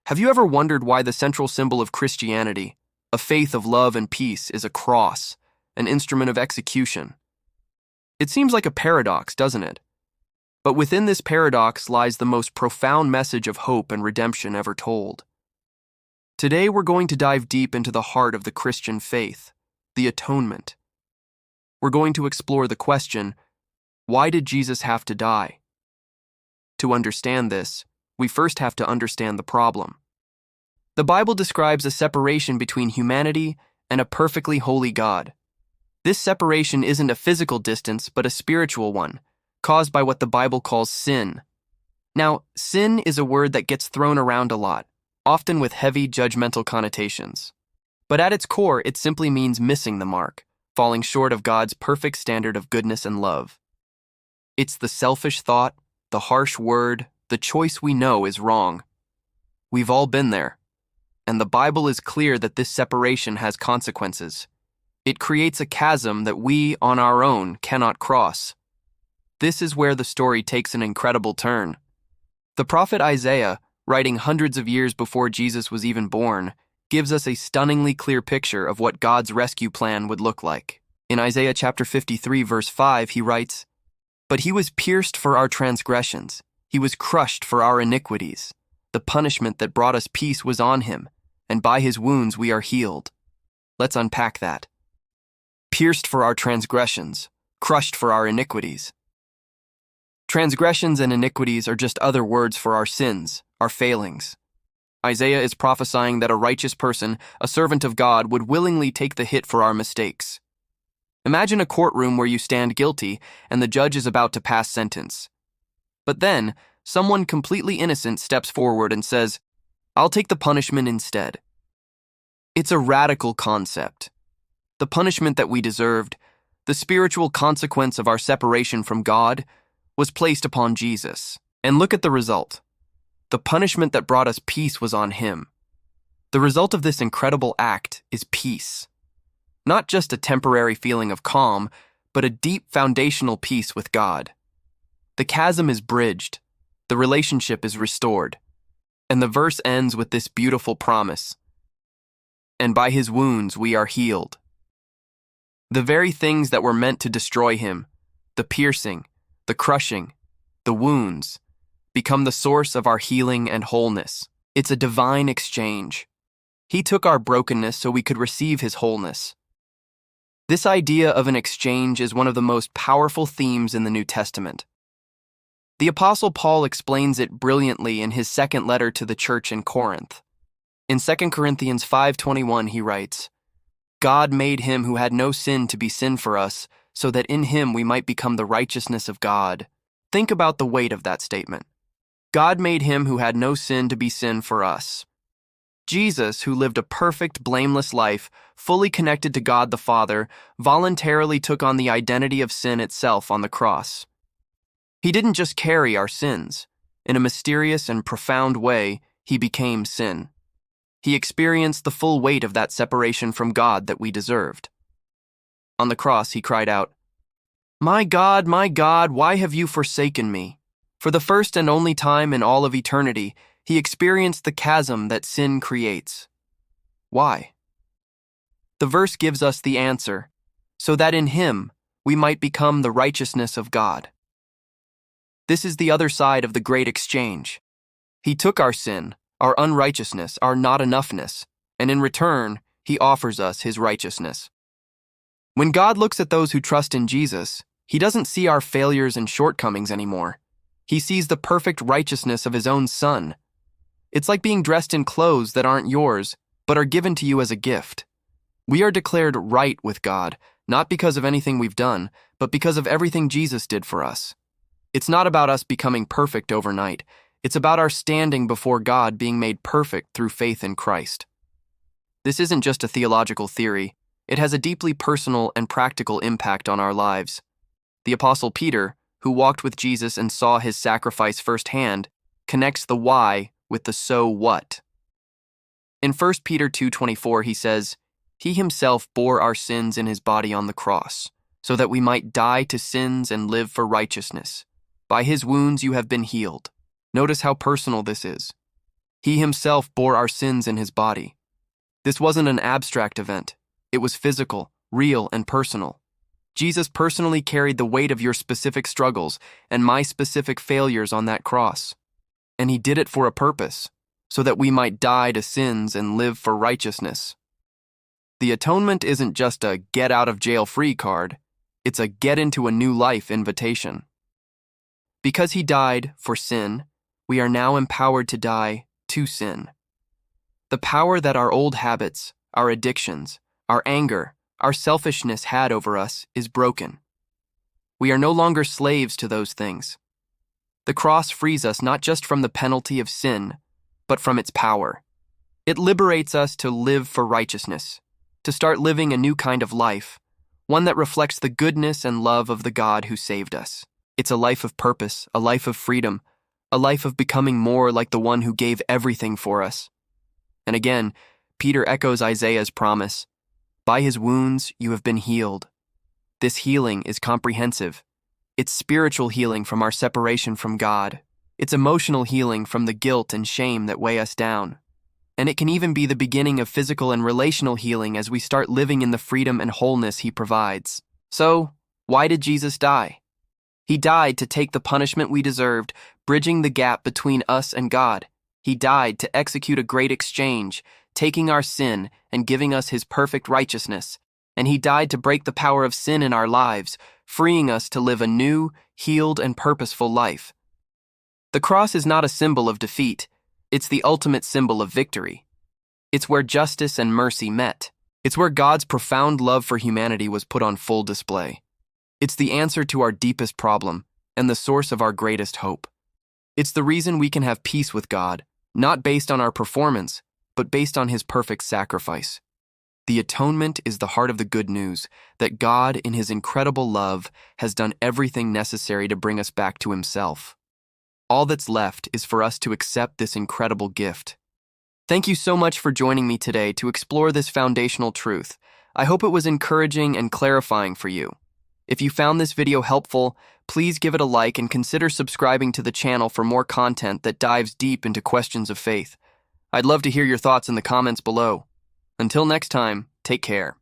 Have you ever wondered why the central symbol of Christianity, a faith of love and peace, is a cross, an instrument of execution? It seems like a paradox, doesn't it? But within this paradox lies the most profound message of hope and redemption ever told. Today we're going to dive deep into the heart of the Christian faith, the Atonement. We're going to explore the question, why did Jesus have to die? To understand this, we first have to understand the problem. The Bible describes a separation between humanity and a perfectly holy God. This separation isn't a physical distance, but a spiritual one, caused by what the Bible calls sin. Now, sin is a word that gets thrown around a lot, often with heavy judgmental connotations. But at its core, it simply means missing the mark, falling short of God's perfect standard of goodness and love. It's the selfish thought, the harsh word, the choice we know is wrong. We've all been there, and the Bible is clear that this separation has consequences. It creates a chasm that we, on our own, cannot cross. This is where the story takes an incredible turn. The prophet Isaiah, writing hundreds of years before Jesus was even born, gives us a stunningly clear picture of what God's rescue plan would look like. In Isaiah chapter 53, verse 5, he writes, "But he was pierced for our transgressions. He was crushed for our iniquities. The punishment that brought us peace was on him, and by his wounds we are healed." Let's unpack that. Pierced for our transgressions, crushed for our iniquities. Transgressions and iniquities are just other words for our sins, our failings. Isaiah is prophesying that a righteous person, a servant of God, would willingly take the hit for our mistakes. Imagine a courtroom where you stand guilty and the judge is about to pass sentence. But then, someone completely innocent steps forward and says, "I'll take the punishment instead." It's a radical concept. The punishment that we deserved, the spiritual consequence of our separation from God, was placed upon Jesus. And look at the result. The punishment that brought us peace was on him. The result of this incredible act is peace. Not just a temporary feeling of calm, but a deep foundational peace with God. The chasm is bridged, the relationship is restored, and the verse ends with this beautiful promise. "And by his wounds we are healed." The very things that were meant to destroy him, the piercing, the crushing, the wounds, become the source of our healing and wholeness. It's a divine exchange. He took our brokenness so we could receive his wholeness. This idea of an exchange is one of the most powerful themes in the New Testament. The Apostle Paul explains it brilliantly in his second letter to the church in Corinth. In 2 Corinthians 5:21 he writes, "God made him who had no sin to be sin for us, so that in him we might become the righteousness of God." Think about the weight of that statement. God made him who had no sin to be sin for us. Jesus, who lived a perfect, blameless life, fully connected to God the Father, voluntarily took on the identity of sin itself on the cross. He didn't just carry our sins. In a mysterious and profound way, he became sin. He experienced the full weight of that separation from God that we deserved. On the cross, he cried out, my God, why have you forsaken me?" For the first and only time in all of eternity, he experienced the chasm that sin creates. Why? The verse gives us the answer, so that in him we might become the righteousness of God. This is the other side of the great exchange. He took our sin, our unrighteousness, our not-enoughness, and in return, he offers us his righteousness. When God looks at those who trust in Jesus, he doesn't see our failures and shortcomings anymore. He sees the perfect righteousness of his own Son. It's like being dressed in clothes that aren't yours, but are given to you as a gift. We are declared right with God, not because of anything we've done, but because of everything Jesus did for us. It's not about us becoming perfect overnight. It's about our standing before God being made perfect through faith in Christ. This isn't just a theological theory. It has a deeply personal and practical impact on our lives. The Apostle Peter, who walked with Jesus and saw his sacrifice firsthand, connects the why with the so what. In 1 Peter 2:24 he says, "He himself bore our sins in his body on the cross, so that we might die to sins and live for righteousness. By his wounds you have been healed." Notice how personal this is. He himself bore our sins in his body. This wasn't an abstract event. It was physical, real, and personal. Jesus personally carried the weight of your specific struggles and my specific failures on that cross. And he did it for a purpose, so that we might die to sins and live for righteousness. The atonement isn't just a get-out-of-jail-free card. It's a get-into-a-new-life invitation. Because he died for sin, we are now empowered to die to sin. The power that our old habits, our addictions, our anger, our selfishness had over us is broken. We are no longer slaves to those things. The cross frees us not just from the penalty of sin, but from its power. It liberates us to live for righteousness, to start living a new kind of life, one that reflects the goodness and love of the God who saved us. It's a life of purpose, a life of freedom, a life of becoming more like the one who gave everything for us. And again, Peter echoes Isaiah's promise, "By his wounds you have been healed." This healing is comprehensive. It's spiritual healing from our separation from God. It's emotional healing from the guilt and shame that weigh us down. And it can even be the beginning of physical and relational healing as we start living in the freedom and wholeness he provides. So, why did Jesus die? He died to take the punishment we deserved, bridging the gap between us and God. He died to execute a great exchange, taking our sin and giving us his perfect righteousness. And he died to break the power of sin in our lives, freeing us to live a new, healed, and purposeful life. The cross is not a symbol of defeat. It's the ultimate symbol of victory. It's where justice and mercy met. It's where God's profound love for humanity was put on full display. It's the answer to our deepest problem and the source of our greatest hope. It's the reason we can have peace with God, not based on our performance, but based on his perfect sacrifice. The atonement is the heart of the good news that God, in his incredible love, has done everything necessary to bring us back to himself. All that's left is for us to accept this incredible gift. Thank you so much for joining me today to explore this foundational truth. I hope it was encouraging and clarifying for you. If you found this video helpful, please give it a like and consider subscribing to the channel for more content that dives deep into questions of faith. I'd love to hear your thoughts in the comments below. Until next time, take care.